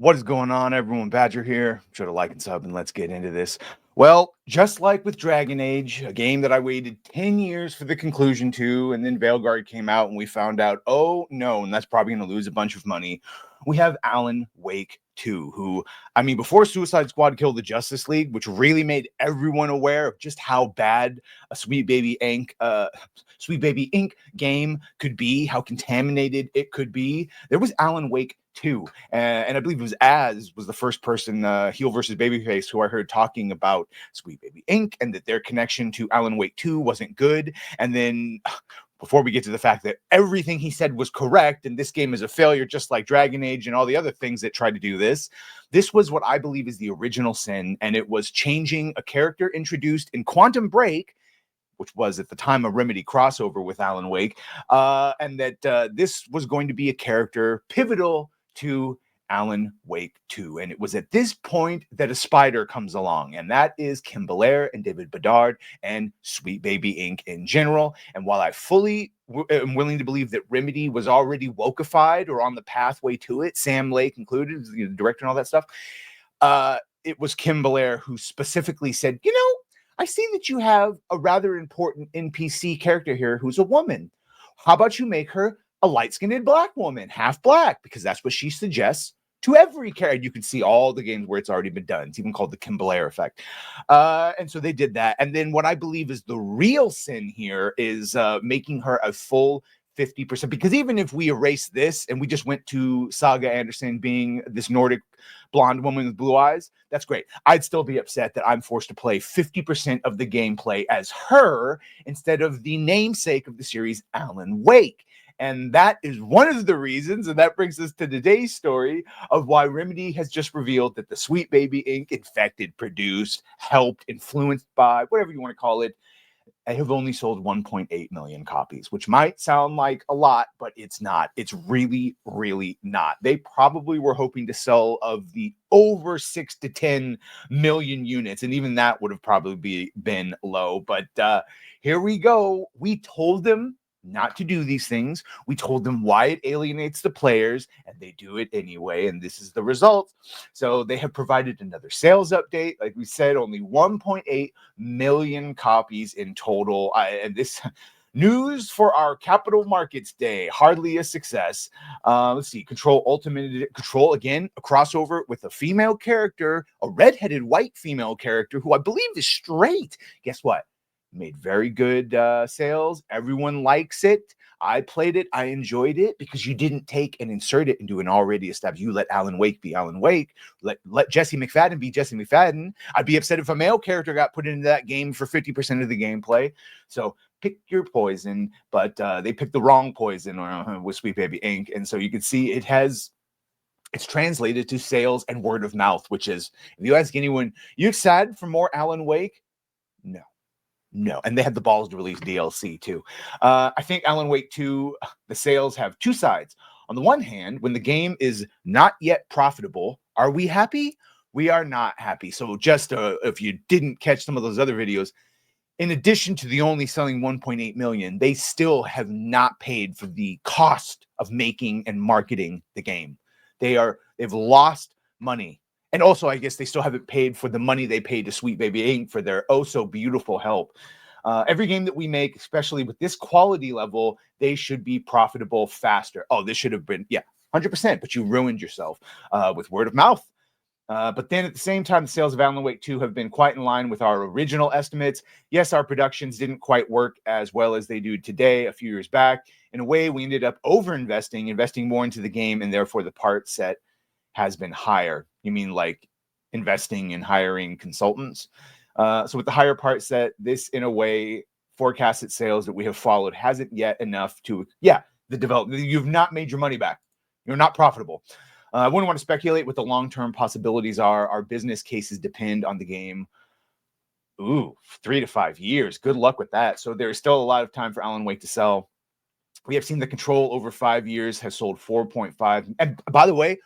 What is going on, everyone? Badger here. Sure to like and sub, and let's get into this. Well, just like with Dragon Age, a game that I waited 10 years for the conclusion to, and then Veilguard came out and we found out, oh no, and that's probably going to lose a bunch of money. We have Alan Wake 2, who, I mean, before Suicide Squad killed the Justice League, which really made everyone aware of just how bad a Sweet Baby Inc. game could be, how contaminated it could be. There was Alan Wake 2, and I believe it was the first person, heel versus babyface, who I heard talking about Sweet Baby Inc. and that their connection to Alan Wake 2 wasn't good. And then before we get to the fact that everything he said was correct and this game is a failure, just like Dragon Age and all the other things that tried to do this was what I believe is the original sin, and it was changing a character introduced in Quantum Break, which was at the time a Remedy crossover with Alan Wake, and that this was going to be a character pivotal to Alan Wake 2. And it was at this point that a spider comes along, and that is Kim Belair and David Bedard and Sweet Baby Inc. in general. And while I fully am willing to believe that Remedy was already wokeified or on the pathway to it, Sam Lake included, the director and all that stuff, it was Kim Belair who specifically said, I see that you have a rather important NPC character here who's a woman. How about you make her a light-skinned black woman, half black, because that's what she suggests to every character. You can see all the games where it's already been done. It's even called the Kim Belair effect. And so they did that. And then what I believe is the real sin here is making her a full 50%, because even if we erase this and we just went to Saga Anderson being this Nordic blonde woman with blue eyes, that's great. I'd still be upset that I'm forced to play 50% of the gameplay as her instead of the namesake of the series, Alan Wake. And that is one of the reasons, and that brings us to today's story of why Remedy has just revealed that the Sweet Baby Inc. infected, produced, helped, influenced by, whatever you want to call it, I have only sold 1.8 million copies, which might sound like a lot, but it's not. It's really, really not. They probably were hoping to sell of the over 6 to 10 million units, and even that would have probably been low. But here we go. We told them not to do these things. We told them why it alienates the players, and they do it anyway, and this is the result. So they have provided another sales update. Like we said, only 1.8 million copies in total. And this news for our Capital Markets Day, hardly a success. Let's see, Control again, a crossover with a female character, a redheaded white female character who I believe is straight. Guess what? Made very good sales. Everyone likes it. I played it. I enjoyed it because you didn't take and insert it into an already established. You let Alan Wake be Alan Wake. Let Jesse McFadden be Jesse McFadden. I'd be upset if a male character got put into that game for 50% of the gameplay. So pick your poison, but they picked the wrong poison with Sweet Baby Inc. And so you can see it's translated to sales and word of mouth, which is, if you ask anyone, you excited for more Alan Wake? No. And they had the balls to release DLC too. I think Alan Wake 2, the sales have two sides. On the one hand, when the game is not yet profitable, are we happy? We are not happy. So just if you didn't catch some of those other videos, in addition to the only selling 1.8 million, they still have not paid for the cost of making and marketing the game. They've lost money. And also, I guess they still haven't paid for the money they paid to Sweet Baby Inc. for their oh-so-beautiful help. Every game that we make, especially with this quality level, they should be profitable faster. Oh, this should have been, 100%, but you ruined yourself with word of mouth. But then at the same time, the sales of Alan Wake 2 have been quite in line with our original estimates. Yes, our productions didn't quite work as well as they do today a few years back. In a way, we ended up investing more into the game, and therefore the part set has been higher. You mean like investing in hiring consultants? So with the higher part set, this in a way forecasted sales that we have followed hasn't yet enough to, the development. You've not made your money back. You're not profitable. I wouldn't want to speculate what the long-term possibilities are. Our business cases depend on the game. 3 to 5 years. Good luck with that. So there's still a lot of time for Alan Wake to sell. We have seen the Control over 5 years has sold 4.5. And by the way,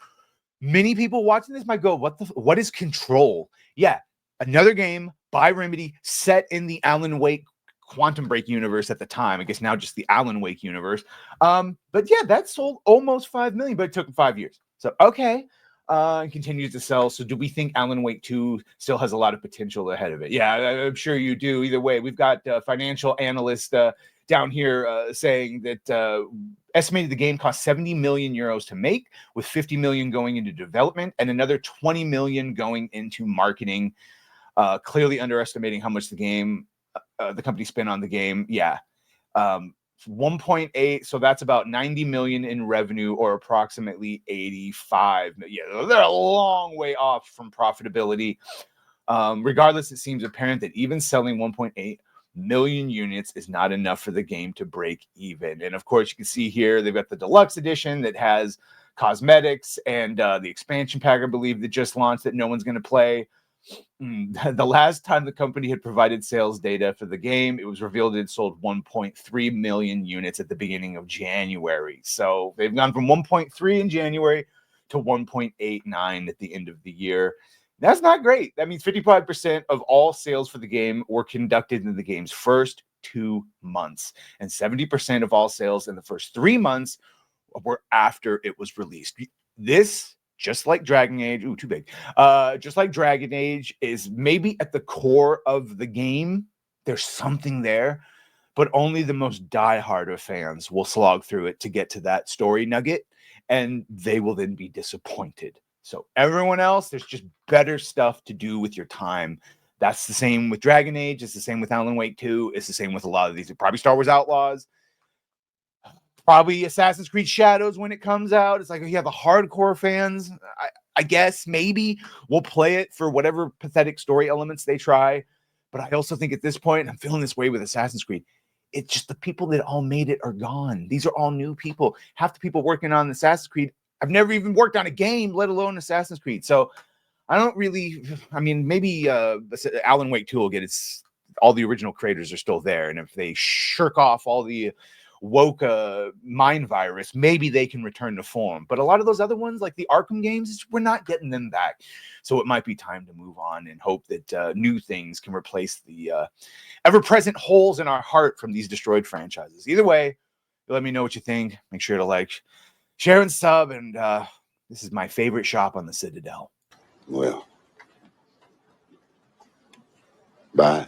many people watching this might go, what is Control? Yeah, another game by Remedy set in the Alan Wake Quantum Break universe at the time. I guess now just the Alan Wake universe. But yeah, that sold almost 5 million, but it took 5 years. So, okay. and continues to sell. So do we think Alan Wake 2 still has a lot of potential ahead of it? Yeah, I'm sure you do. Either way, we've got financial analyst down here saying that estimated the game cost 70 million euros to make, with 50 million going into development and another 20 million going into marketing. Clearly underestimating how much the company spent on the game. Yeah. 1.8, so that's about 90 million in revenue, or approximately 85. Yeah, they're a long way off from profitability. Regardless, it seems apparent that even selling 1.8 million units is not enough for the game to break even. And of course, you can see here they've got the deluxe edition that has cosmetics and the expansion pack, I believe, that just launched that no one's going to play. The last time the company had provided sales data for the game, it was revealed it sold 1.3 million units at the beginning of January. So they've gone from 1.3 in January to 1.89 at the end of the year. That's not great. That means 55% of all sales for the game were conducted in the game's first 2 months, and 70% of all sales in the first 3 months were after it was released. This, just like Dragon Age, too big. Just like Dragon Age is maybe at the core of the game. There's something there, but only the most diehard of fans will slog through it to get to that story nugget, and they will then be disappointed. So everyone else, there's just better stuff to do with your time. That's the same with Dragon Age. It's the same with Alan Wake 2. It's the same with a lot of these. Probably Star Wars Outlaws. Probably Assassin's Creed Shadows when it comes out. It's like, you have the hardcore fans. I guess maybe we'll play it for whatever pathetic story elements they try. But I also think at this point, I'm feeling this way with Assassin's Creed. It's just the people that all made it are gone. These are all new people. Half the people working on Assassin's Creed, I've never even worked on a game, let alone Assassin's Creed. So I don't really, I mean, maybe Alan Wake 2 will get all the original creators are still there. And if they shirk off all the woke mind virus, maybe they can return to form. But a lot of those other ones, like the Arkham games, we're not getting them back. So it might be time to move on and hope that new things can replace the ever-present holes in our heart from these destroyed franchises. Either way, let me know what you think. Make sure to like, share, and sub. And this is my favorite shop on the Citadel. Well, bye.